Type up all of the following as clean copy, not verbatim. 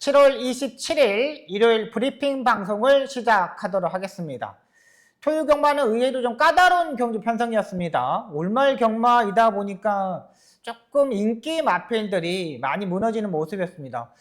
7월 27일 일요일 브리핑 방송을 시작하도록 하겠습니다. 토요 경마는 의외로 좀 까다로운 경주 편성이었습니다. 올말 경마이다 보니까 조금 인기 마필들이 많이 무너지는 모습이었습니다.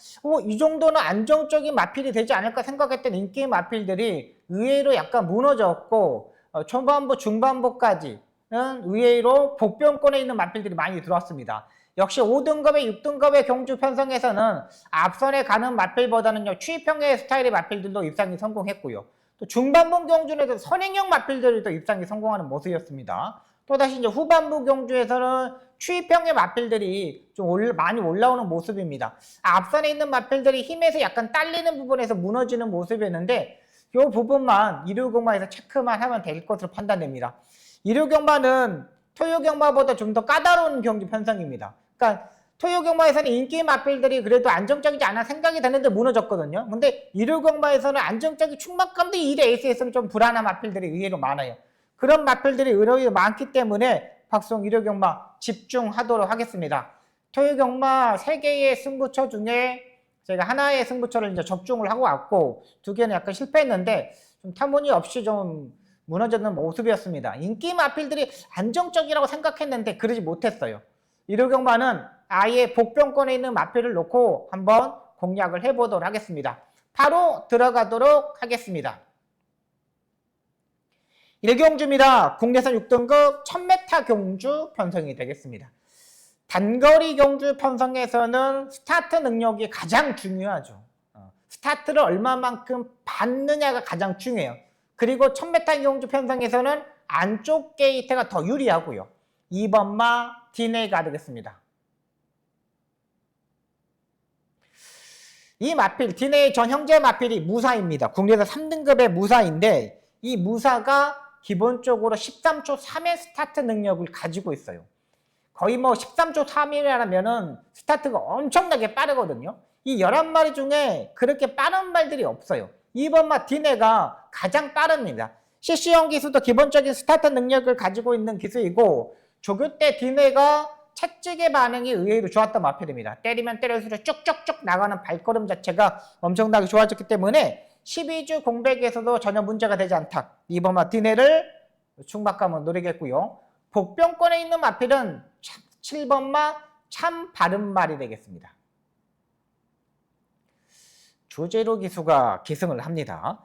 이 정도는 안정적인 마필이 되지 않을까 생각했던 인기 마필들이 의외로 약간 무너졌고 초반부 중반부까지는 의외로 복병권에 있는 마필들이 많이 들어왔습니다. 역시 5등급의 6등급의 경주 편성에서는 앞선에 가는 마필보다는요 추입형의 스타일의 마필들도 입상이 성공했고요. 또 중반부 경주에서 선행형 마필들이 또 입상이 성공하는 모습이었습니다. 또다시 이제 후반부 경주에서는 추입형의 마필들이 좀 많이 올라오는 모습입니다. 앞선에 있는 마필들이 힘에서 약간 딸리는 부분에서 무너지는 모습이었는데 이 부분만 일요경마에서 체크만 하면 될 것으로 판단됩니다. 일요경마는 토요경마보다 좀 더 까다로운 경주 편성입니다. 그러니까 토요경마에서는 인기 마필들이 그래도 안정적이지 않아 생각이 되는데 무너졌거든요. 근데 일요경마에서는 안정적인 충만감도 이 레이스에서는 좀 불안한 마필들이 의외로 많아요. 그런 마필들이 의외로 많기 때문에 박송 일요경마 집중하도록 하겠습니다. 토요경마 3개의 승부처 중에 제가 하나의 승부처를 이제 적중을 하고 왔고 2개는 약간 실패했는데 좀 터무니없이 좀 무너졌는 모습이었습니다. 인기 마필들이 안정적이라고 생각했는데 그러지 못했어요. 일요경마는 아예 복병권에 있는 마필을 놓고 한번 공략을 해보도록 하겠습니다. 바로 들어가도록 하겠습니다. 1경주입니다. 국내선 6등급 1000m 경주 편성이 되겠습니다. 단거리 경주 편성에서는 스타트 능력이 가장 중요하죠. 스타트를 얼마만큼 받느냐가 가장 중요해요. 그리고 1000m 경주 편성에서는 안쪽 게이트가 더 유리하고요. 2번마 디네이가 되겠습니다. 이 마필, 디네이 전 형제 마필이 무사입니다. 국내에서 3등급의 무사인데 이 무사가 기본적으로 13초 3의 스타트 능력을 가지고 있어요. 거의 뭐 13초 3이라면은 스타트가 엄청나게 빠르거든요. 이 11마리 중에 그렇게 빠른 말들이 없어요. 2번마 디네가 가장 빠릅니다. CC형 기수도 기본적인 스타트 능력을 가지고 있는 기수이고 조교 때 디네가 채찍의 반응이 의외로 좋았던 마필입니다. 때리면 때릴수록 쭉쭉쭉 나가는 발걸음 자체가 엄청나게 좋아졌기 때문에 12주 공백에서도 전혀 문제가 되지 않다. 2번마 디네를 충박감을 노리겠고요. 복병권에 있는 마필은 7번마 참 바른말이 되겠습니다. 조제로 기수가 기승을 합니다.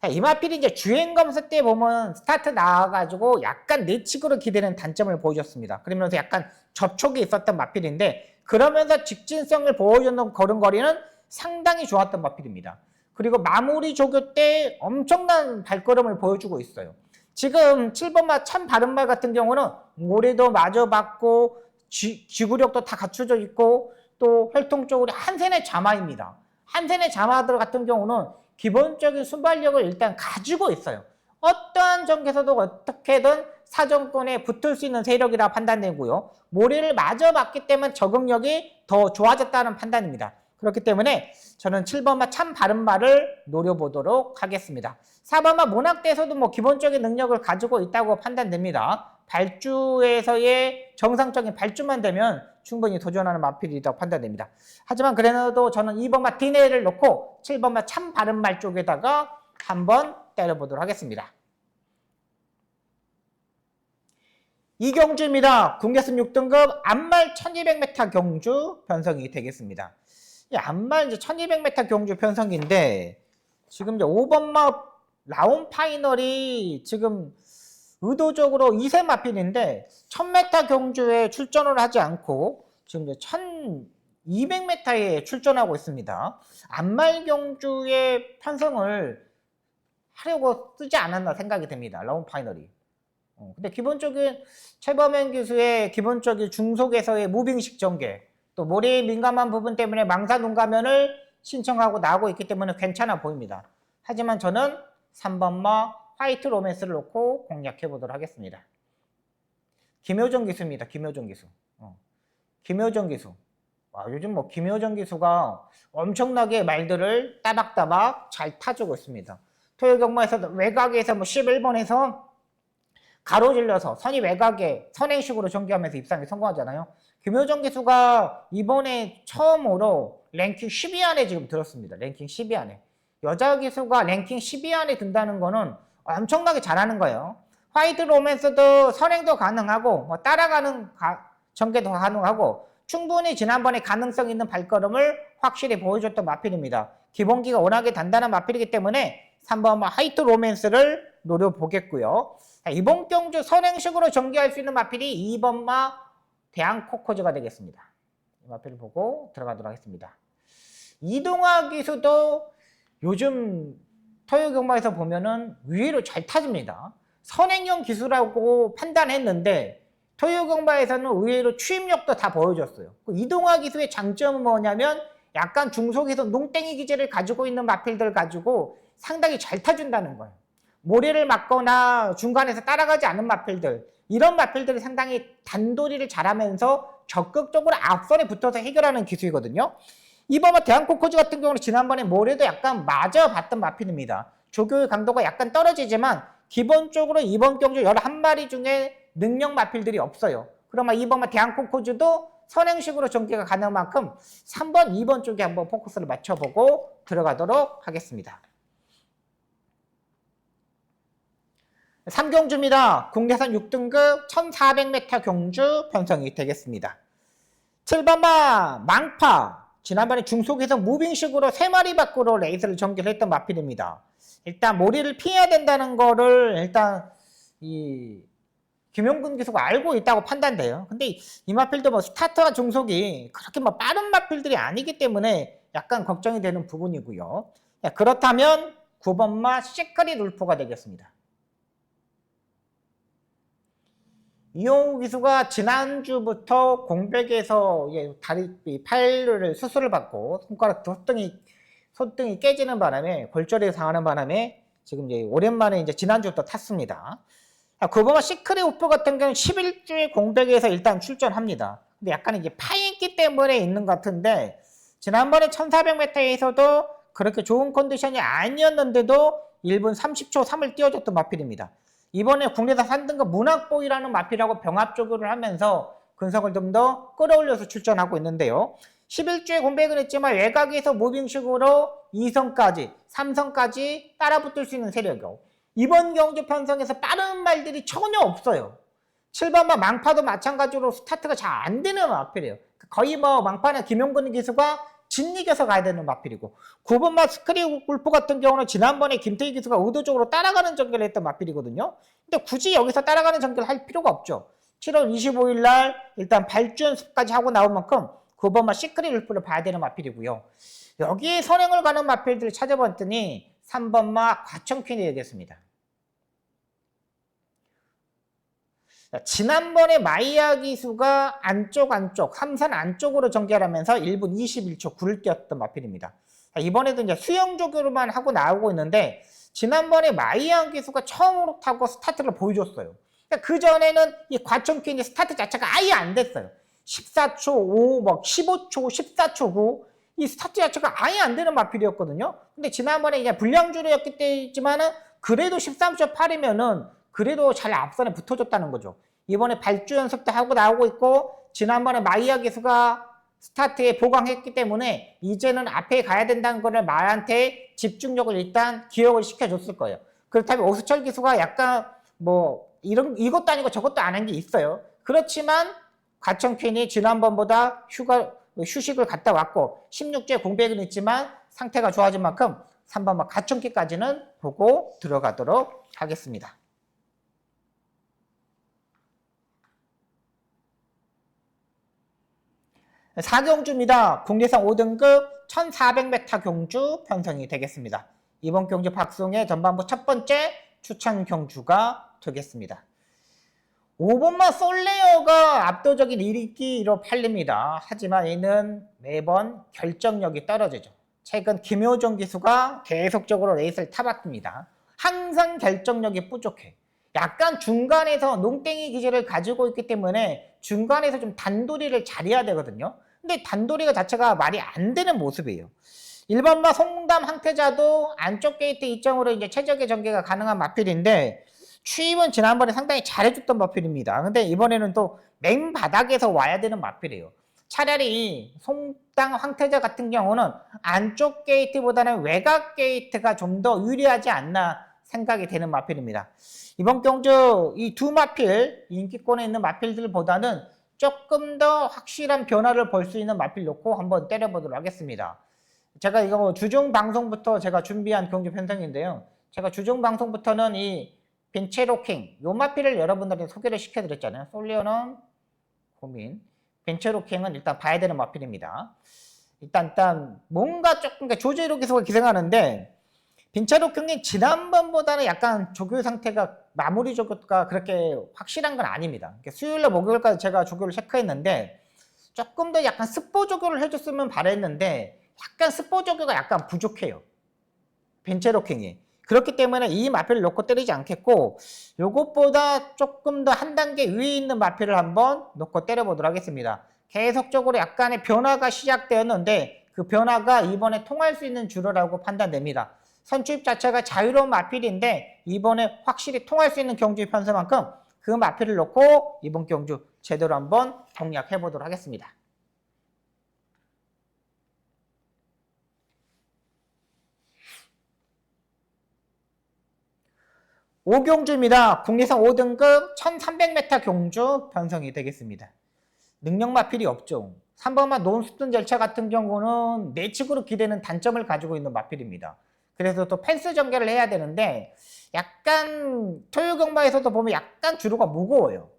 이 마필이 이제 주행 검사 때 보면 스타트 나와가지고 약간 내측으로 기대는 단점을 보여줬습니다. 그러면서 약간 접촉이 있었던 마필인데 그러면서 직진성을 보여주는 걸음걸이는 상당히 좋았던 마필입니다. 그리고 마무리 조교 때 엄청난 발걸음을 보여주고 있어요. 지금 7번마 참 바른말 같은 경우는 모래도 마저 받고 지구력도 다 갖춰져 있고 또 활동적으로 한센의 자마입니다. 한센의 자마들 같은 경우는 기본적인 순발력을 일단 가지고 있어요. 어떠한 전개에서도 어떻게든 사정권에 붙을 수 있는 세력이라 판단되고요. 모래를 마저 받기 때문에 적응력이 더 좋아졌다는 판단입니다. 그렇기 때문에 저는 7번마 참 바른말을 노려보도록 하겠습니다. 4번마 모낙대에서도 뭐 기본적인 능력을 가지고 있다고 판단됩니다. 발주에서의 정상적인 발주만 되면 충분히 도전하는 마필이라고 판단됩니다. 하지만 그래도 저는 2번마 디네이를 놓고 7번마 참 바른말 쪽에다가 한번 때려보도록 하겠습니다. 이경주입니다. 국내선 6등급 앞말 1200m 경주 편성이 되겠습니다. 이 앞말 이제 1200m 경주 편성인데 지금 이제 5번마 라운 파이널이 지금 의도적으로 2세 마필인데 1000m 경주에 출전을 하지 않고 지금 이제 1200m에 출전하고 있습니다. 앞말 경주의 편성을 하려고 쓰지 않았나 생각이 됩니다. 라운 파이널이. 근데 기본적인 최범현 기수의 기본적인 중속에서의 무빙식 전개 또 모래에 민감한 부분 때문에 망사 눈가면을 신청하고 나오고 있기 때문에 괜찮아 보입니다. 하지만 저는 3번마 화이트 로맨스를 놓고 공략해 보도록 하겠습니다. 김효정 기수입니다. 김효정 기수. 김효정 기수. 요즘 뭐 김효정 기수가 엄청나게 말들을 따박따박 잘 타주고 있습니다. 토요경마에서 외곽에서 뭐 11번에서 가로질러서 선이 외곽에 선행식으로 전개하면서 입상에 성공하잖아요. 김효정 기수가 이번에 처음으로 랭킹 10위 안에 지금 들었습니다. 랭킹 10위 안에. 여자 기수가 랭킹 10위 안에 든다는 거는 엄청나게 잘하는 거예요. 화이트 로맨스도 선행도 가능하고 뭐 따라가는 전개도 가능하고 충분히 지난번에 가능성 있는 발걸음을 확실히 보여줬던 마필입니다. 기본기가 워낙에 단단한 마필이기 때문에 3번 화이트 로맨스를 노려보겠고요. 이번 경주 선행식으로 전개할 수 있는 마필이 2번마 대한코코즈가 되겠습니다. 이 마필을 보고 들어가도록 하겠습니다. 이동화 기수도 요즘 토요경마에서 보면은 의외로 잘 타집니다. 선행형 기수라고 판단했는데 토요경마에서는 의외로 추임력도 다 보여줬어요. 이동화 기수의 장점은 뭐냐면 약간 중속에서 농땡이 기질을 가지고 있는 마필들 가지고 상당히 잘 타준다는 거예요. 모래를 맞거나 중간에서 따라가지 않은 마필들, 이런 마필들이 상당히 단도리를 잘하면서 적극적으로 앞선에 붙어서 해결하는 기수이거든요. 이번 대한코코즈 같은 경우는 지난번에 모래도 약간 맞아봤던 마필입니다. 조교의 강도가 약간 떨어지지만 기본적으로 이번 경주 11마리 중에 능력 마필들이 없어요. 그러면 이번 대한코코즈도 선행식으로 전개가 가능한 만큼 3번, 2번 쪽에 한번 포커스를 맞춰보고 들어가도록 하겠습니다. 3경주입니다. 국내산 6등급 1400m 경주 편성이 되겠습니다. 7번마 망파. 지난번에 중속에서 무빙식으로 3마리 밖으로 레이스를 전개를 했던 마필입니다. 일단 모리를 피해야 된다는 거를 일단 김용근 기수가 알고 있다고 판단돼요. 근데 이 마필도 뭐 스타트와 중속이 그렇게 뭐 빠른 마필들이 아니기 때문에 약간 걱정이 되는 부분이고요. 그렇다면 9번마 시크릿 울프가 되겠습니다. 이용우 기수가 지난주부터 공백에서 다리, 팔을 수술을 받고 손가락 손등이 깨지는 바람에 골절이 상하는 바람에 지금 이제 오랜만에 지난주부터 탔습니다. 그보다 시크릿 울프 같은 경우는 11주의 공백에서 일단 출전합니다. 근데 약간 이제 파인기 때문에 있는 것 같은데 지난번에 1400m에서도 그렇게 좋은 컨디션이 아니었는데도 1분 30초 3을 띄워줬던 마필입니다. 이번에 국내산 3등급 문학보이라는 마필하고 병합조교를 하면서 근성을 좀 더 끌어올려서 출전하고 있는데요. 11주에 공백은 했지만 외곽에서 무빙식으로 2선까지, 3선까지 따라붙을 수 있는 세력이고 이번 경주 편성에서 빠른 말들이 전혀 없어요. 7번마 망파도 마찬가지로 스타트가 잘 안 되는 마필이에요. 거의 뭐 망파나 김용근 기수가 진이겨서 가야 되는 마필이고 9번마 스크린 울프 같은 경우는 지난번에 김태희 기수가 의도적으로 따라가는 전개를 했던 마필이거든요. 근데 굳이 여기서 따라가는 전개를 할 필요가 없죠. 7월 25일 날 일단 발주 연습까지 하고 나온 만큼 9번마 시크릿 울프를 봐야 되는 마필이고요. 여기에 선행을 가는 마필들을 찾아봤더니 3번마 과천퀸이 되겠습니다. 지난번에 마이야 기수가 안쪽 함산 안쪽으로 전개하면서 1분 21초 9를 뛰었던 마필입니다. 이번에도 이제 수영 조교로만 하고 나오고 있는데 지난번에 마이야 기수가 처음으로 타고 스타트를 보여줬어요. 그 전에는 이 과천퀸이 스타트 자체가 아예 안 됐어요. 14초 5, 막 15초, 14초 9. 이 스타트 자체가 아예 안 되는 마필이었거든요. 근데 지난번에 이제 불량주로였기 때문에 그래도 13초 8이면은 그래도 잘 앞선에 붙어줬다는 거죠. 이번에 발주 연습도 하고 나오고 있고 지난번에 마이야 기수가 스타트에 보강했기 때문에 이제는 앞에 가야 된다는 거를 말한테 집중력을 일단 기억을 시켜줬을 거예요. 그렇다면 오수철 기수가 약간 뭐 이것도 아니고 저것도 안 한 게 있어요. 그렇지만 과천퀸이 지난번보다 휴식을 갔다 왔고 16주에 공백은 있지만 상태가 좋아진 만큼 3번 과천퀸까지는 보고 들어가도록 하겠습니다. 4경주입니다. 국내산 5등급 1400m 경주 편성이 되겠습니다. 이번 경주 박송의 전반부 첫 번째 추천 경주가 되겠습니다. 5번마 솔레어가 압도적인 1위기로 팔립니다. 하지만 얘는 매번 결정력이 떨어지죠. 최근 김효정 기수가 계속적으로 레이스를 타봤습니다. 항상 결정력이 부족해. 약간 중간에서 농땡이 기질을 가지고 있기 때문에 중간에서 좀 단도리를 잘해야 되거든요. 근데 단도리가 자체가 말이 안 되는 모습이에요. 1번마 송담 항태자도 안쪽 게이트 2점으로 이제 최적의 전개가 가능한 마필인데 추임은 지난번에 상당히 잘해줬던 마필입니다. 근데 이번에는 또 맨바닥에서 와야 되는 마필이에요. 차라리 송땅 황태자 같은 경우는 안쪽 게이트보다는 외곽 게이트가 좀 더 유리하지 않나 생각이 되는 마필입니다. 이번 경주 이 두 마필, 인기권에 있는 마필들보다는 조금 더 확실한 변화를 볼 수 있는 마필 놓고 한번 때려보도록 하겠습니다. 제가 이거 주중 방송부터 제가 준비한 경주 편성인데요. 제가 주중 방송부터는 이 벤체로킹, 요 마필을 여러분들한테 소개를 시켜드렸잖아요. 솔리오는 고민, 벤체로킹은 일단 봐야 되는 마필입니다. 일단 뭔가 조금 조제로 기수가 기생하는데 벤체로킹이 지난번보다는 약간 조교 상태가 마무리 조교가 그렇게 확실한 건 아닙니다. 수요일날 목요일까지 제가 조교를 체크했는데 조금 더 약간 스포 조교를 해줬으면 바랬는데 약간 스포 조교가 약간 부족해요. 벤체로킹이. 그렇기 때문에 이 마필을 놓고 때리지 않겠고 요것보다 조금 더 한 단계 위에 있는 마필을 한번 놓고 때려보도록 하겠습니다. 계속적으로 약간의 변화가 시작되었는데 그 변화가 이번에 통할 수 있는 주로라고 판단됩니다. 선출입 자체가 자유로운 마필인데 이번에 확실히 통할 수 있는 경주의 편성만큼 그 마필을 놓고 이번 경주 제대로 한번 공략해 보도록 하겠습니다. 오경주입니다. 국내선 5등급 1300m 경주 편성이 되겠습니다. 능력 마필이 없죠. 3번만 논스톤 절차 같은 경우는 내측으로 기대는 단점을 가지고 있는 마필입니다. 그래서 또 펜스 전개를 해야 되는데 약간 토요경마에서도 보면 약간 주로가 무거워요.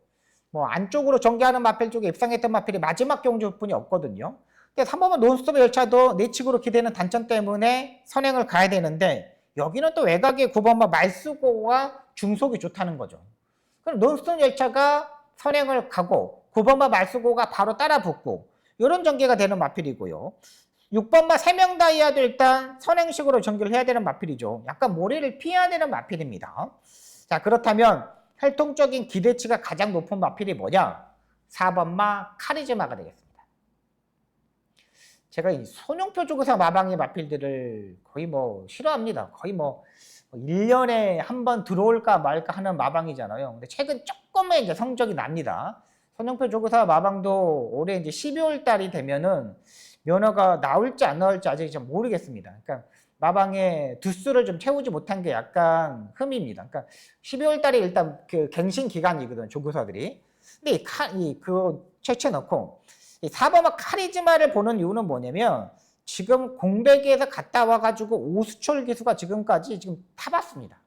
뭐 안쪽으로 전개하는 마필 쪽에 입상했던 마필이 마지막 경주뿐이 없거든요. 근데 3번만 논스톱 열차도 내측으로 기대는 단점 때문에 선행을 가야 되는데 여기는 또 외곽에 9번마 말수고가 중속이 좋다는 거죠. 그럼 논스톱 열차가 선행을 가고 9번마 말수고가 바로 따라 붙고 이런 전개가 되는 마필이고요. 6번마 3명 다이아도 일단 선행식으로 전개를 해야 되는 마필이죠. 약간 모래를 피해야 되는 마필입니다. 자, 그렇다면 활동적인 기대치가 가장 높은 마필이 뭐냐? 4번마 카리즈마가 되겠습니다. 제가 이 손용표 조교사 마방의 마필들을 거의 뭐 싫어합니다. 거의 뭐 1년에 한 번 들어올까 말까 하는 마방이잖아요. 근데 최근 조금의 이제 성적이 납니다. 손용표 조교사 마방도 올해 이제 12월 달이 되면은 면허가 나올지 안 나올지 아직 좀 모르겠습니다. 그러니까 마방에 두수를 좀 채우지 못한 게 약간 흠입니다. 그러니까 12월 달에 일단 그 갱신 기간이거든, 조교사들이. 근데 그거 채취해놓고 이 4번마 카리즈마를 보는 이유는 뭐냐면 지금 공백에서 갔다 와가지고 오수철 기수가 지금까지 지금 타봤습니다.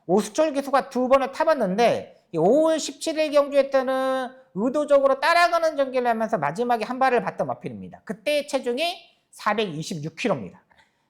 오수철 기수가 2번을 타봤는데 5월 17일 경주에 때는 의도적으로 따라가는 전개를 하면서 마지막에 한 발을 봤던 마필입니다. 그때의 체중이 426kg입니다.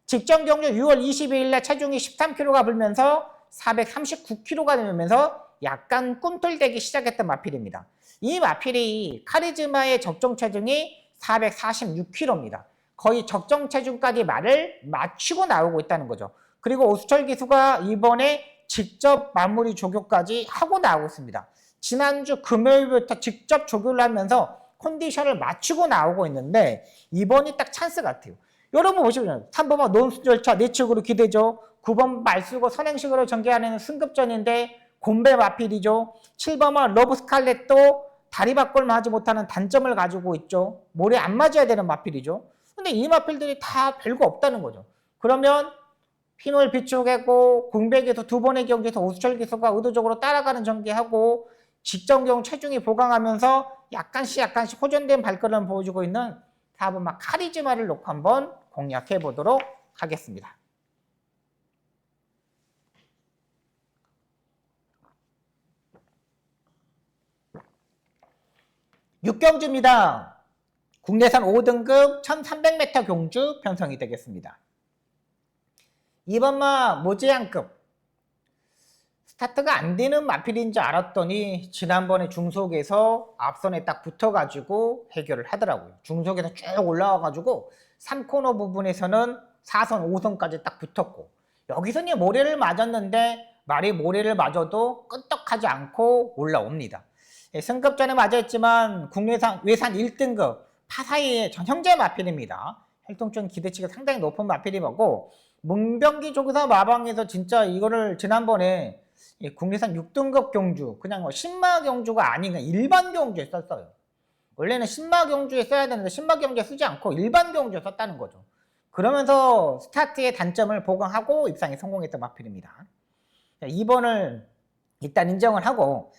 직전 경주 6월 22일 날 체중이 13kg가 불면서 439kg가 되면서 약간 꿈틀대기 시작했던 마필입니다. 이 마필이 카리즈마의 적정 체중이 446kg입니다. 거의 적정 체중까지 말을 맞추고 나오고 있다는 거죠. 그리고 오수철 기수가 이번에 직접 마무리 조교까지 하고 나오고 있습니다. 지난주 금요일부터 직접 조교를 하면서 컨디션을 맞추고 나오고 있는데 이번이 딱 찬스 같아요. 여러분 보시면 3번만 논순 절차 내측으로 기대죠. 9번 말쓰고 선행식으로 전개하는 승급전인데 곰배 마필이죠. 7번만 러브 스칼렛도 다리 바꿀만 하지 못하는 단점을 가지고 있죠. 모래 안 맞아야 되는 마필이죠. 근데 이 마필들이 다 별거 없다는 거죠. 그러면 핀홀 비추개고 공백에서 2번의 경기에서 오수철 기수가 의도적으로 따라가는 전개하고 직전경 체중이 보강하면서 약간씩 호전된 발걸음을 보여주고 있는 4번마 카리즈마를 놓고 한번 공략해 보도록 하겠습니다. 육경주입니다. 국내산 5등급 1300m 경주 편성이 되겠습니다. 2번마 모재양급 스타트가 안 되는 마필인 줄 알았더니 지난번에 중속에서 앞선에 딱 붙어가지고 해결을 하더라고요. 중속에서 쭉 올라와가지고 3코너 부분에서는 4선, 5선까지 딱 붙었고 여기서는 모래를 맞았는데 말이 모래를 맞아도 끄떡하지 않고 올라옵니다. 승급전에 맞았지만 국내산 외산 1등급 파사이의 전형제 마필입니다. 활동적 기대치가 상당히 높은 마필이 뭐고 문병기 조교사 마방에서 진짜 이거를 지난번에 국내산 6등급 경주, 그냥 뭐 신마 경주가 아닌 일반 경주에 썼어요. 원래는 신마 경주에 써야 되는데 신마 경주에 쓰지 않고 일반 경주에 썼다는 거죠. 그러면서 스타트의 단점을 보강하고 입상에 성공했던 마필입니다. 2번을 일단 인정을 하고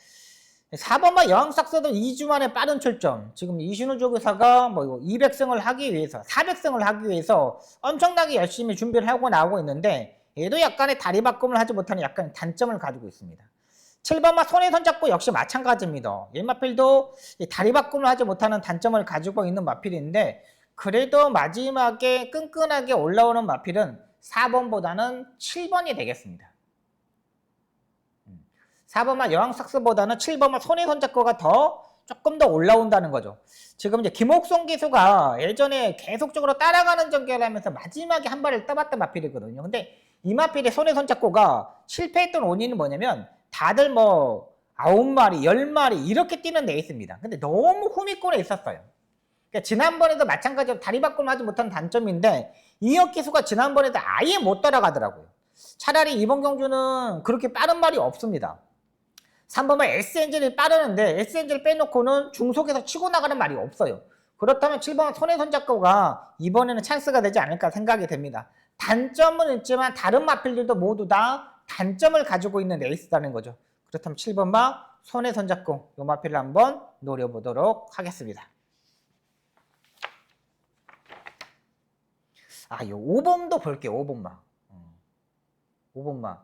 4번만 여왕삭스도 2주 만에 빠른 출전. 지금 이신우 조교사가 뭐 200승을 하기 위해서 400승을 하기 위해서 엄청나게 열심히 준비를 하고 나오고 있는데 얘도 약간의 다리 바꿈을 하지 못하는 약간 단점을 가지고 있습니다. 7번만 손에 손잡고 역시 마찬가지입니다. 이 마필도 다리 바꿈을 하지 못하는 단점을 가지고 있는 마필인데 그래도 마지막에 끈끈하게 올라오는 마필은 4번보다는 7번이 되겠습니다. 4번만 여왕삭스보다는 7번만 손에 손잡고가 조금 더 올라온다는 거죠. 지금 이제 김옥송 기수가 예전에 계속적으로 따라가는 전개를 하면서 마지막에 한 발을 떠봤던 마필이거든요. 근데 이 마필의 손에 손잡고가 실패했던 원인은 뭐냐면 다들 뭐 9마리, 10마리 이렇게 뛰는 레이스입니다. 근데 너무 후미권에 있었어요. 그러니까 지난번에도 마찬가지로 다리 바꿈을 하지 못한 단점인데 이혁 기수가 지난번에도 아예 못 따라가더라고요. 차라리 이번 경주는 그렇게 빠른 말이 없습니다. 3번은 S엔진이 빠르는데 S엔진을 빼놓고는 중속에서 치고 나가는 말이 없어요. 그렇다면 7번 손에 손잡고가 이번에는 찬스가 되지 않을까 생각이 됩니다. 단점은 있지만 다른 마필들도 모두 다 단점을 가지고 있는 레이스라는 거죠. 그렇다면 7번만 손에 손잡고 이 마필을 한번 노려보도록 하겠습니다. 요 5번도 볼게요. 5번만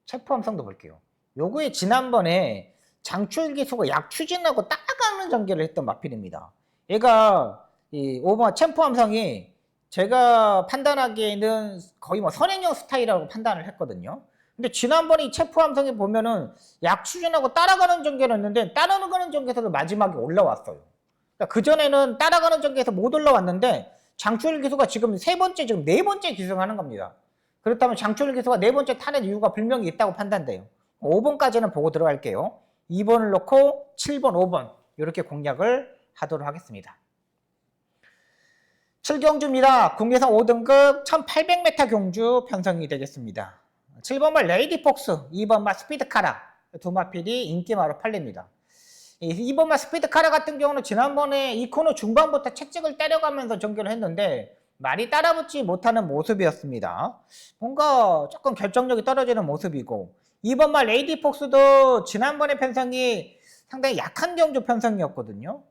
체포함성도 볼게요. 요거에 지난번에 장출 기수가 약 추진하고 따라가는 전개를 했던 마필입니다. 얘가 이 5번 체포함성이 제가 판단하기에는 거의 뭐 선행형 스타일이라고 판단을 했거든요. 근데 지난번에 이 체포함성이 보면은 약 추진하고 따라가는 전개를 했는데 따라가는 전개에서도 마지막에 올라왔어요. 그러니까 그전에는 따라가는 전개에서 못 올라왔는데 장출 기수가 지금 지금 네 번째 기승하는 겁니다. 그렇다면 장출 기수가 네 번째 타는 이유가 분명히 있다고 판단돼요. 5번까지는 보고 들어갈게요. 2번을 놓고 7번, 5번 이렇게 공략을 하도록 하겠습니다. 7경주입니다. 국내산 5등급 1800m 경주 편성이 되겠습니다. 7번만 레이디폭스, 2번만 스피드카라 두 마필이 인기마로 팔립니다. 2번만 스피드카라 같은 경우는 지난번에 이 코너 중반부터 채찍을 때려가면서 전개를 했는데 말이 따라붙지 못하는 모습이었습니다. 뭔가 조금 결정력이 떨어지는 모습이고 2번만 레이디폭스도 지난번에 편성이 상당히 약한 경주 편성이었거든요.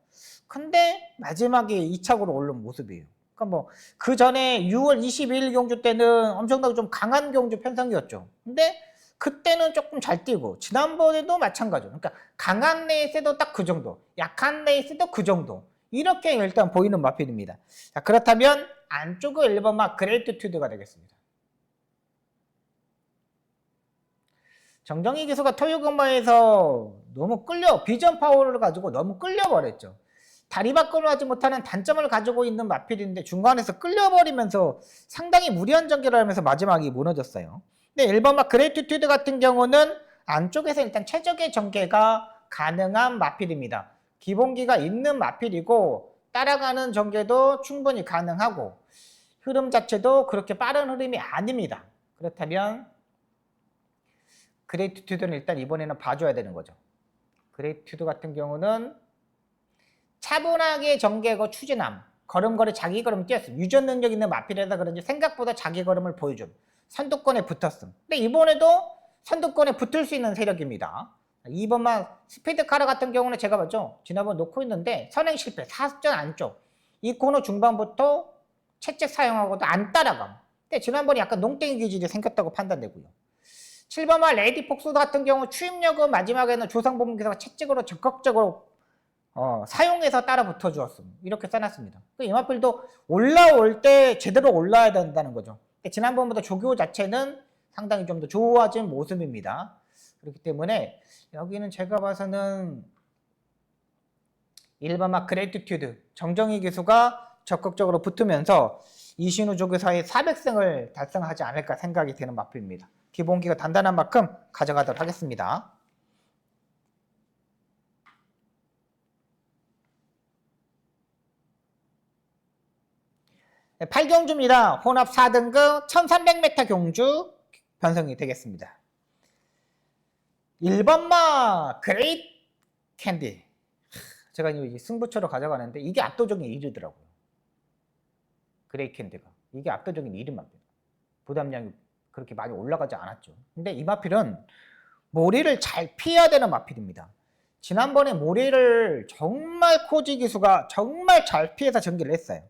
근데 마지막에 2착으로 오른 모습이에요. 그러니까 뭐 그 전에 6월 22일 경주 때는 엄청나게 좀 강한 경주 편성이었죠. 근데 그때는 조금 잘 뛰고 지난번에도 마찬가지로 그러니까 강한 레이스도 딱 그 정도, 약한 레이스도 그 정도 이렇게 일단 보이는 마필입니다. 자, 그렇다면 안쪽은 1번만 그레이트튜드가 되겠습니다. 정정희 기수가 토요근마에서 너무 비전 파워를 가지고 너무 끌려버렸죠. 다리 바꿈을 하지 못하는 단점을 가지고 있는 마필인데 중간에서 끌려버리면서 상당히 무리한 전개를 하면서 마지막이 무너졌어요. 근데 1번마 그레이티튜드 같은 경우는 안쪽에서 일단 최적의 전개가 가능한 마필입니다. 기본기가 있는 마필이고 따라가는 전개도 충분히 가능하고 흐름 자체도 그렇게 빠른 흐름이 아닙니다. 그렇다면 그레이티튜드는 일단 이번에는 봐줘야 되는 거죠. 그레이티튜드 같은 경우는 차분하게 전개하고 추진함, 걸음걸이 자기 걸음 뛰었음, 유전 능력 있는 마필이라서 그런지 생각보다 자기 걸음을 보여줌, 선두권에 붙었음. 근데 이번에도 선두권에 붙을 수 있는 세력입니다. 2번만 스피드카라 같은 경우는 제가 봤죠. 지난번 놓고 있는데 선행 실패, 4전 안쪽. 이 코너 중반부터 채찍 사용하고도 안 따라감. 근데 지난번에 약간 농땡이 기질이 생겼다고 판단되고요. 7번만 레이디폭스 같은 경우 추임력은 마지막에는 조상범 기사가 채찍으로 적극적으로 사용해서 따라 붙어 주었음. 이렇게 써놨습니다. 이 마필도 올라올 때 제대로 올라야 된다는 거죠. 지난번보다 조교 자체는 상당히 좀 더 좋아진 모습입니다. 그렇기 때문에 여기는 제가 봐서는 1번막 그레이티튜드 정정희 기수가 적극적으로 붙으면서 이신우 조교사의 400승을 달성하지 않을까 생각이 되는 마필입니다. 기본기가 단단한 만큼 가져가도록 하겠습니다. 8경주입니다. 혼합 4등급 1300m 경주 편성이 되겠습니다. 1번마 그레이트 캔디. 제가 이 승부처로 가져가는데 이게 압도적인 1위더라고요. 그레이트 캔디가. 이게 압도적인 1위만. 부담량이 그렇게 많이 올라가지 않았죠. 근데 이 마필은 모래를 잘 피해야 되는 마필입니다. 지난번에 모래를 정말 코지 기수가 정말 잘 피해서 전개를 했어요.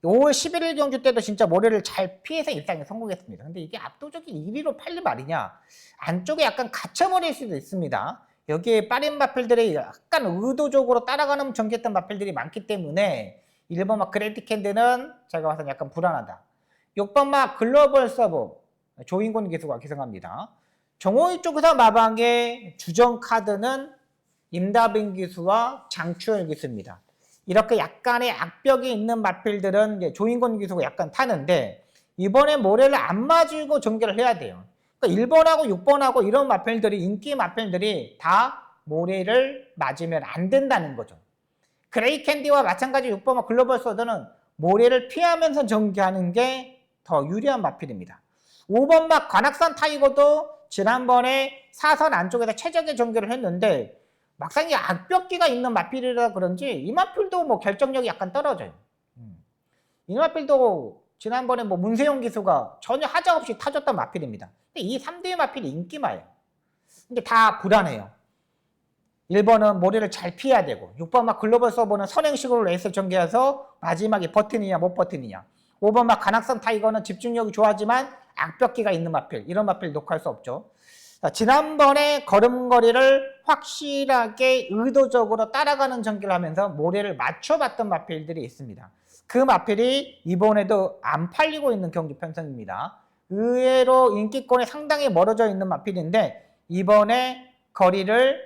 5월 11일 경주 때도 진짜 모래를 잘 피해서 입상에 성공했습니다. 근데 이게 압도적인 1위로 팔릴 말이냐? 안쪽에 약간 갇혀버릴 수도 있습니다. 여기에 빠른 마필들이 약간 의도적으로 따라가는 전개했던 마필들이 많기 때문에 1번 막 그레이트 캔드는 제가 봐서는 약간 불안하다. 6번 막 글로벌 서브 조인권 기수가 기승합니다. 정호희 쪽에서 마방의 주전 카드는 임다빈 기수와 장추열 기수입니다. 이렇게 약간의 악벽이 있는 마필들은 조인권 기수가 약간 타는데 이번에 모래를 안 맞고 전개를 해야 돼요. 그러니까 1번하고 6번하고 이런 마필들이 인기 마필들이 다 모래를 맞으면 안 된다는 거죠. 그레이 캔디와 마찬가지 6번과 글로벌 서드는 모래를 피하면서 전개하는 게 더 유리한 마필입니다. 5번 막 관악산 타이거도 지난번에 사선 안쪽에서 최적의 전개를 했는데 막상 이 악벽기가 있는 마필이라 그런지 이 마필도 뭐 결정력이 약간 떨어져요. 이 마필도 지난번에 뭐 문세용 기수가 전혀 하자 없이 타줬던 마필입니다. 근데 이 3대 마필이 인기마예요. 근데 다 불안해요. 1번은 모래를 잘 피해야 되고 6번 막 글로벌 서버는 선행식으로 레이스를 전개해서 마지막에 버티느냐 못 버티느냐 5번 막 관악산 타이거는 집중력이 좋아하지만 악벽기가 있는 마필 이런 마필 녹화할 수 없죠. 자, 지난번에 걸음걸이를 확실하게 의도적으로 따라가는 전개를 하면서 모래를 맞춰봤던 마필들이 있습니다. 그 마필이 이번에도 안 팔리고 있는 경주 편성입니다. 의외로 인기권에 상당히 멀어져 있는 마필인데 이번에 거리를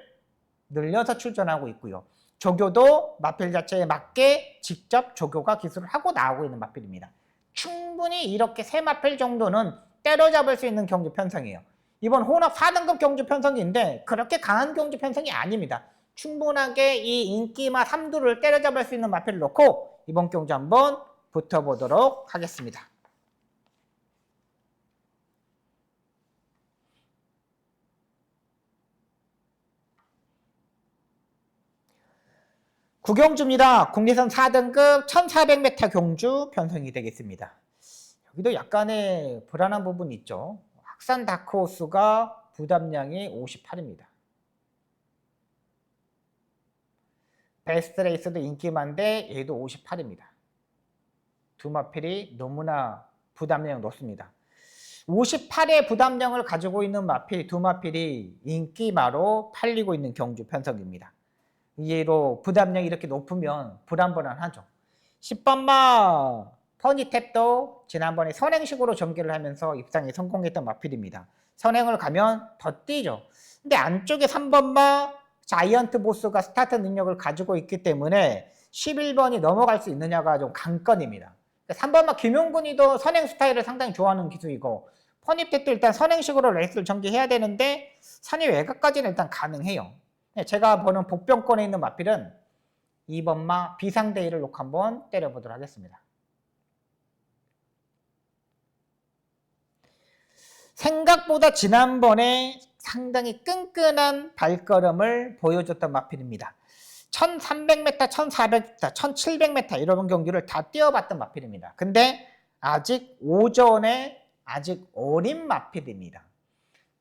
늘려서 출전하고 있고요. 조교도 마필 자체에 맞게 직접 조교가 기술을 하고 나오고 있는 마필입니다. 충분히 이렇게 세 마필 정도는 때려잡을 수 있는 경주 편성이에요. 이번 혼합 4등급 경주 편성인데 그렇게 강한 경주 편성이 아닙니다. 충분하게 이 인기마 3두를 때려잡을 수 있는 마필을 놓고 이번 경주 한번 붙어보도록 하겠습니다. 구경주입니다. 국내선 4등급 1400m 경주 편성이 되겠습니다. 여기도 약간의 불안한 부분이 있죠. 학산 다크호스가 부담량이 58입니다. 베스트 레이스도 인기만데 얘도 58입니다. 두 마필이 너무나 부담량이 높습니다. 58의 부담량을 가지고 있는 마필 두 마필이 인기마로 팔리고 있는 경주 편성입니다. 이해로 부담량이 이렇게 높으면 불안불안하죠. 10번마 퍼니탭도 지난번에 선행식으로 전개를 하면서 입상에 성공했던 마필입니다. 선행을 가면 더 뛰죠. 근데 안쪽에 3번마 자이언트 보스가 스타트 능력을 가지고 있기 때문에 11번이 넘어갈 수 있느냐가 좀 관건입니다. 3번마 김용근이도 선행 스타일을 상당히 좋아하는 기수이고 퍼니탭도 일단 선행식으로 레이스를 전개해야 되는데 산이 외곽까지는 일단 가능해요. 제가 보는 복병권에 있는 마필은 2번마 비상대위를 놓고 한번 때려보도록 하겠습니다. 생각보다 지난번에 상당히 끈끈한 발걸음을 보여줬던 마필입니다. 1300m, 1400m, 1700m 이런 경기를 다 뛰어봤던 마필입니다. 근데 아직 오전에 아직 어린 마필입니다.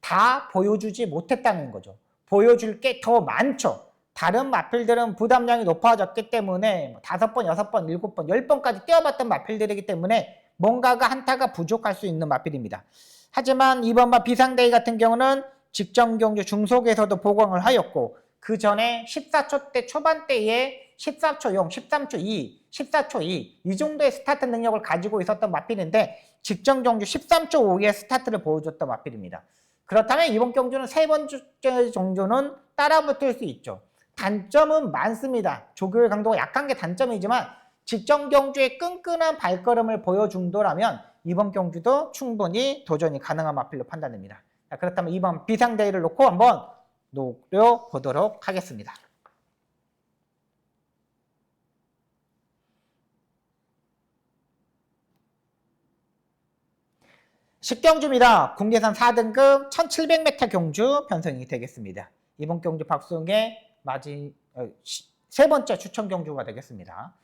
다 보여주지 못했다는 거죠. 보여줄 게 더 많죠. 다른 마필들은 부담량이 높아졌기 때문에 5번, 6번, 7번, 10번까지 뛰어봤던 마필들이기 때문에 뭔가가 한타가 부족할 수 있는 마필입니다. 하지만 이번 마 비상대회 같은 경우는 직전 경주 중속에서도 보강을 하였고 그 전에 14초대 초반대에 14초 0, 13초 2, 14초 2 이 정도의 스타트 능력을 가지고 있었던 마필인데 직전 경주 13초 5의 스타트를 보여줬던 마필입니다. 그렇다면 이번 경주는 세 번째 정도는 따라붙을 수 있죠. 단점은 많습니다. 조교의 강도가 약한 게 단점이지만 직전 경주의 끈끈한 발걸음을 보여준다면 이번 경주도 충분히 도전이 가능한 마필로 판단됩니다. 그렇다면 이번 비상대회를 놓고 한번 노려보도록 하겠습니다. 식경주입니다. 국내산 4등급 1700m 경주 편성이 되겠습니다. 이번 경주 박승의 세 번째 추천 경주가 되겠습니다.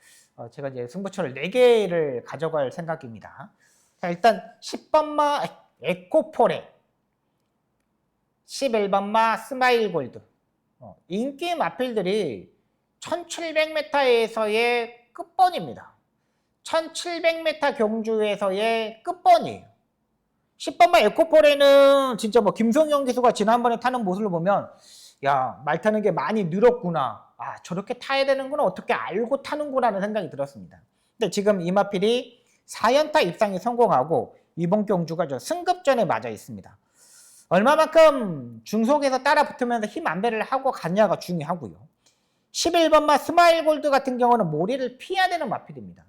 제가 이제 승부처를 4개를 가져갈 생각입니다. 자, 일단 10번마 에코포레, 11번마 스마일 골드. 인기 마필들이 1700m에서의 끝번입니다. 1700m 경주에서의 끝번이에요. 10번마 에코포레는 진짜 뭐 김성현 기수가 지난번에 타는 모습을 보면 야, 말 타는 게 많이 늘었구나. 아, 저렇게 타야 되는구나. 어떻게 알고 타는구나 하는 생각이 들었습니다. 근데 지금 이 마필이 4연타 입상에 성공하고 이번 경주가 저 승급전에 맞아 있습니다. 얼마만큼 중속에서 따라 붙으면서 힘 안배를 하고 갔냐가 중요하고요. 11번마 스마일 골드 같은 경우는 모리를 피해야 되는 마필입니다.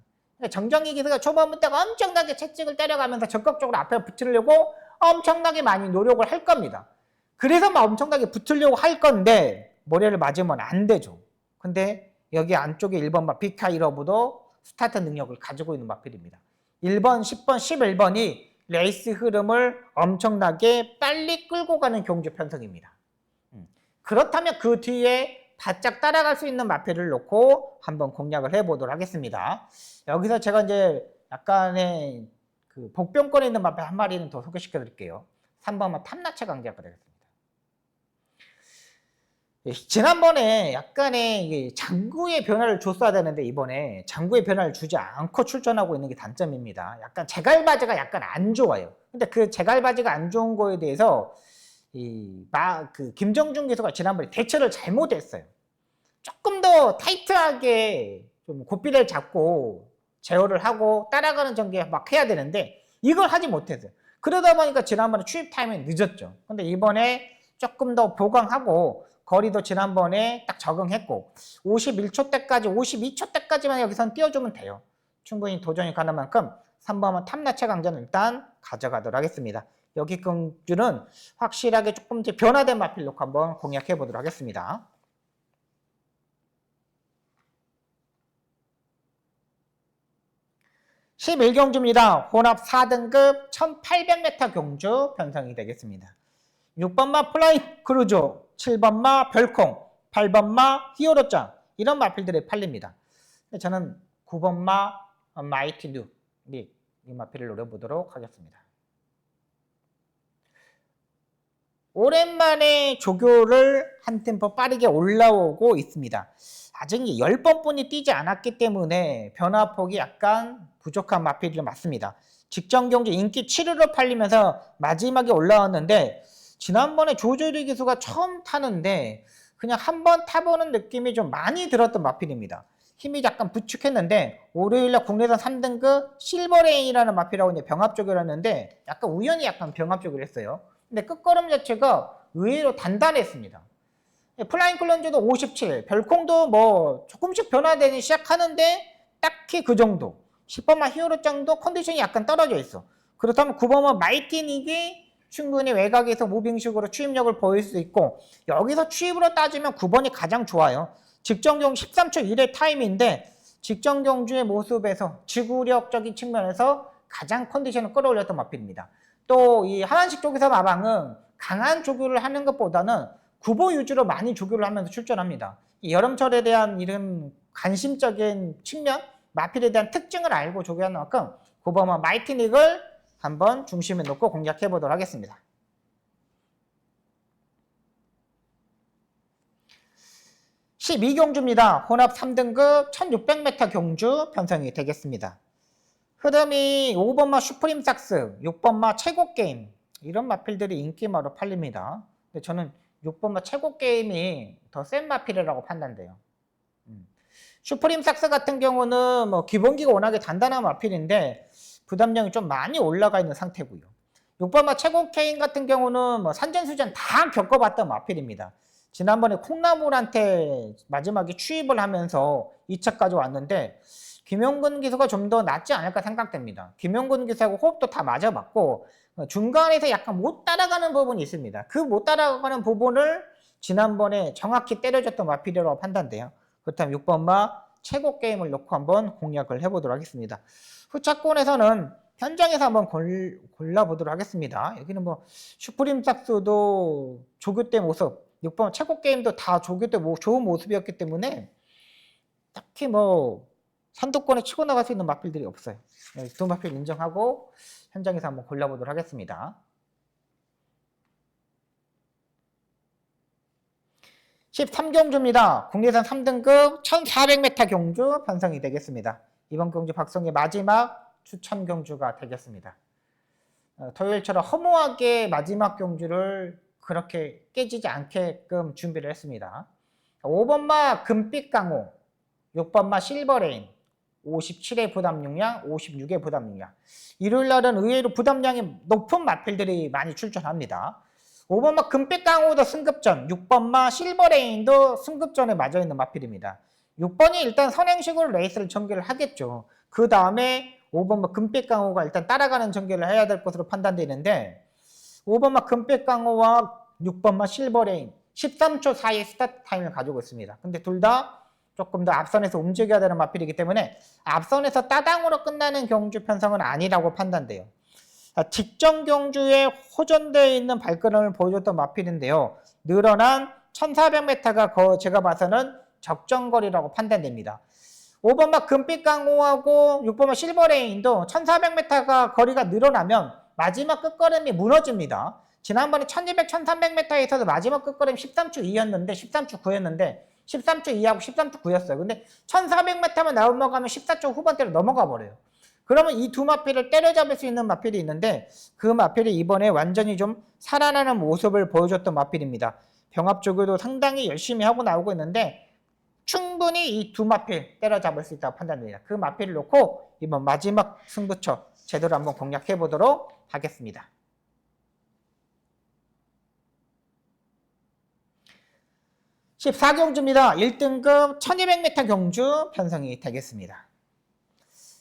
정정기 기수가 초반부터 엄청나게 채찍을 때려가면서 적극적으로 앞에 붙으려고 엄청나게 많이 노력을 할 겁니다. 그래서 막 엄청나게 붙으려고 할 건데 모래를 맞으면 안 되죠. 근데 여기 안쪽에 1번마 비카이러브도 스타트 능력을 가지고 있는 마필입니다. 1번, 10번, 11번이 레이스 흐름을 엄청나게 빨리 끌고 가는 경주 편성입니다. 그렇다면 그 뒤에 바짝 따라갈 수 있는 마필을 놓고 한번 공략을 해보도록 하겠습니다. 여기서 제가 이제 약간의 그 복병권에 있는 마필 한 마리는 더 소개시켜 드릴게요. 3번마 탐나체 강제가 되겠습니다. 지난번에 약간의 장구의 변화를 줬어야 되는데 이번에 장구의 변화를 주지 않고 출전하고 있는 게 단점입니다. 약간 제갈바지가 약간 안 좋아요. 근데 그 제갈바지가 안 좋은 거에 대해서 김정준 기수가 지난번에 대처를 잘못했어요. 조금 더 타이트하게 좀 고삐를 잡고 제어를 하고 따라가는 전개 막 해야 되는데 이걸 하지 못했어요. 그러다 보니까 지난번에 추입 타임이 늦었죠. 근데 이번에 조금 더 보강하고 거리도 지난번에 딱 적응했고 51초 때까지 52초 때까지만 여기선 띄워주면 돼요. 충분히 도전이 가는 만큼 3번은 탐나체 강전을 일단 가져가도록 하겠습니다. 여기 경주는 확실하게 조금 더 변화된 마필 놓고 한번 공략해 보도록 하겠습니다. (11경주입니다) 혼합 4등급 1800m 경주 편성이 되겠습니다. 6번마 플라이 크루조, 7번마 별콩, 8번마 히어로짱 이런 마필들이 팔립니다. 저는 9번마 마이티 뉴 이 마필을 노려보도록 하겠습니다. 오랜만에 조교를 한 템포 빠르게 올라오고 있습니다. 아직 10번뿐이 뛰지 않았기 때문에 변화폭이 약간 부족한 마필이 맞습니다. 직전 경주 인기 7위로 팔리면서 마지막에 올라왔는데 지난번에 조조리 기수가 처음 타는데 그냥 한번 타보는 느낌이 좀 많이 들었던 마필입니다. 힘이 약간 부축했는데 월요일날 국내산 3등급 실버레인이라는 마필하고 이제 병합조교를 했는데 약간 우연히 약간 병합조교를 했어요. 근데 끝걸음 자체가 의외로 단단했습니다. 플라잉 클런저도 57, 별콩도 뭐 조금씩 변화되기 시작하는데 딱히 그 정도. 10번만 히어로짱도 컨디션이 약간 떨어져 있어. 그렇다면 9번만 마이티닉이 충분히 외곽에서 무빙식으로 추입력을 보일 수 있고 여기서 추입으로 따지면 9번이 가장 좋아요. 직전경주 13초 1의 타임인데 직전경주의 모습에서 지구력적인 측면에서 가장 컨디션을 끌어올렸던 마필입니다. 또 이 하완식 조교사 마방은 강한 조교를 하는 것보다는 구보 위주로 많이 조교를 하면서 출전합니다. 이 여름철에 대한 이런 관심적인 측면, 마필에 대한 특징을 알고 조교하는 만큼 9번만 마이티닉을 한번 중심에 놓고 공략해 보도록 하겠습니다. (12경주입니다) 혼합 3등급 1600m 경주 편성이 되겠습니다. 흐름이 5번마 슈프림 삭스, 6번마 최고게임 이런 마필들이 인기마로 팔립니다. 근데 저는 6번마 최고게임이 더 센 마필이라고 판단돼요. 슈프림 삭스 같은 경우는 뭐 기본기가 워낙에 단단한 마필인데 부담량이 좀 많이 올라가 있는 상태고요. 6번마 최고게임 같은 경우는 뭐 산전수전 다 겪어봤던 마필입니다. 지난번에 콩나물한테 마지막에 추입을 하면서 2차까지 왔는데 김용근 기수가 좀 더 낫지 않을까 생각됩니다. 김용근 기수하고 호흡도 다 맞아봤고 중간에서 약간 못 따라가는 부분이 있습니다. 그 못 따라가는 부분을 지난번에 정확히 때려줬던 마필이라고 판단돼요. 그렇다면 6번마 최고 게임을 놓고 한번 공략을 해보도록 하겠습니다. 후차권에서는 현장에서 한번 골라보도록 하겠습니다. 여기는 뭐 슈프림 삭스도 조교대 모습, 6번 최고 게임도 다 조교대 좋은 모습이었기 때문에 딱히 뭐 선두권에 치고 나갈 수 있는 마필들이 없어요. 두 마필 인정하고 현장에서 한번 골라보도록 하겠습니다. 13경주입니다. 국내산 3등급 1400m 경주 편성이 되겠습니다. 이번 경주 박성의 마지막 추천 경주가 되겠습니다. 토요일처럼 허무하게 마지막 경주를 그렇게 깨지지 않게끔 준비를 했습니다. 5번마 금빛 강호, 6번마 실버레인, 57의 부담용량, 56의 부담용량. 일요일날은 의외로 부담량이 높은 마필들이 많이 출전합니다. 5번마 금빛 강호도 승급전, 6번마 실버레인도 승급전에 맞아있는 마필입니다. 6번이 일단 선행식으로 레이스를 전개를 하겠죠. 그 다음에 5번마 금빛 강호가 일단 따라가는 전개를 해야 될 것으로 판단되는데 5번마 금빛 강호와 6번마 실버레인 13초 사이의 스타트 타임을 가지고 있습니다. 근데 둘 다 조금 더 앞선에서 움직여야 되는 마필이기 때문에 앞선에서 따당으로 끝나는 경주 편성은 아니라고 판단돼요. 직전 경주에 호전되어 있는 발걸음을 보여줬던 마필인데요. 늘어난 1400m가 제가 봐서는 적정거리라고 판단됩니다. 5번마 금빛 강호하고 6번마 실버레인도 1400m가 거리가 늘어나면 마지막 끝걸음이 무너집니다. 지난번에 1200, 1300m에서도 마지막 끝걸음이 13초 2였는데 13초 9였는데 13초 2하고 13초 9였어요. 근데 1400m만 넘어가면 14초 후반대로 넘어가 버려요. 그러면 이 두 마필을 때려잡을 수 있는 마필이 있는데 그 마필이 이번에 완전히 좀 살아나는 모습을 보여줬던 마필입니다. 병합조교도 상당히 열심히 하고 나오고 있는데 충분히 이 두 마필 때려잡을 수 있다고 판단됩니다. 그 마필을 놓고 이번 마지막 승부처 제대로 한번 공략해 보도록 하겠습니다. (14경주입니다) 1등급 1200m 경주 편성이 되겠습니다.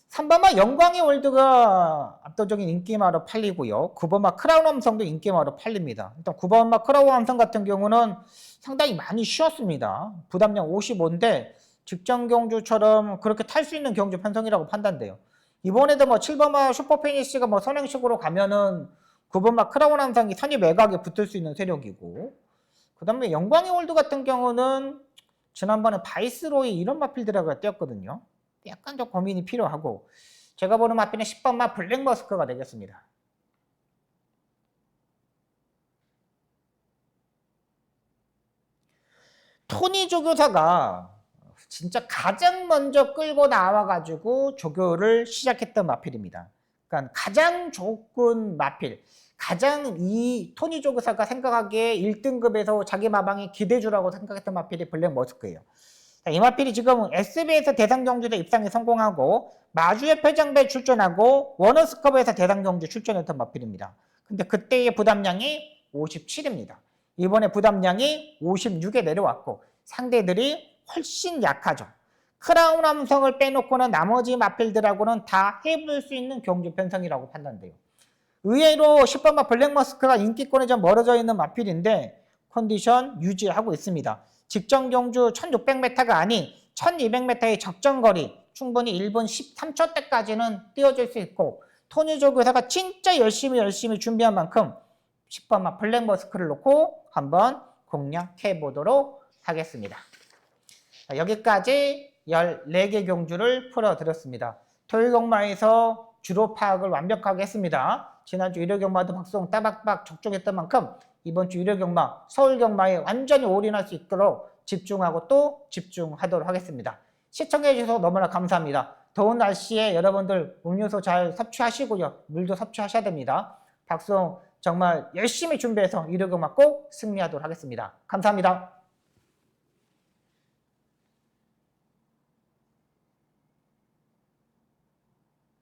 3번마 영광의 월드가 압도적인 인기마로 팔리고요. 9번마 크라운 함성도 인기마로 팔립니다. 일단 9번마 크라운 함성 같은 경우는 상당히 많이 쉬웠습니다. 부담량 55인데 직전 경주처럼 그렇게 탈 수 있는 경주 편성이라고 판단돼요. 이번에도 뭐 7번마 슈퍼페니시가 뭐 선행식으로 가면은 9번마 크라운 함성이 선입 외곽에 붙을 수 있는 세력이고, 그 다음에 영광의 월드 같은 경우는 지난번에 바이스로이 이런 마필들하고 뛰었거든요. 약간 좀 고민이 필요하고, 제가 보는 마필은 10번마 블랙머스크가 되겠습니다. 토니 조교사가 진짜 가장 먼저 끌고 나와가지고 조교를 시작했던 마필입니다. 그러니까 가장 좋은 마필, 가장 이 토니 조교사가 생각하기에 1등급에서 자기 마방이 기대주라고 생각했던 마필이 블랙머스크예요. 이 마필이 지금 SBS 대상경주대 입상에 성공하고 마주의 패장배 출전하고 워너스컵에서 대상경주 출전했던 마필입니다. 근데 그때의 부담량이 57입니다. 이번에 부담량이 56에 내려왔고 상대들이 훨씬 약하죠. 크라운 함성을 빼놓고는 나머지 마필들하고는 다 해볼 수 있는 경주 편성이라고 판단돼요. 의외로 10번마 블랙머스크가 인기권에 좀 멀어져 있는 마필인데 컨디션 유지하고 있습니다. 직전 경주 1600m가 아닌 1200m의 적정거리 충분히 1분 13초대까지는 뛰어줄 수 있고, 토니 조교사가 진짜 열심히 준비한 만큼 10번마 블랙머스크를 놓고 한번 공략해 보도록 하겠습니다. 자, 여기까지 14개 경주를 풀어드렸습니다. 토요일 경마에서 주로 파악을 완벽하게 했습니다. 지난주 일요 경마도 박수홍 따박박 적중했던 만큼 이번 주 일요 경마, 서울 경마에 완전히 올인할 수 있도록 집중하고 또 집중하도록 하겠습니다. 시청해 주셔서 너무나 감사합니다. 더운 날씨에 여러분들 음료수 잘 섭취하시고요. 물도 섭취하셔야 됩니다. 박수홍 정말 열심히 준비해서 일요 경마 꼭 승리하도록 하겠습니다. 감사합니다.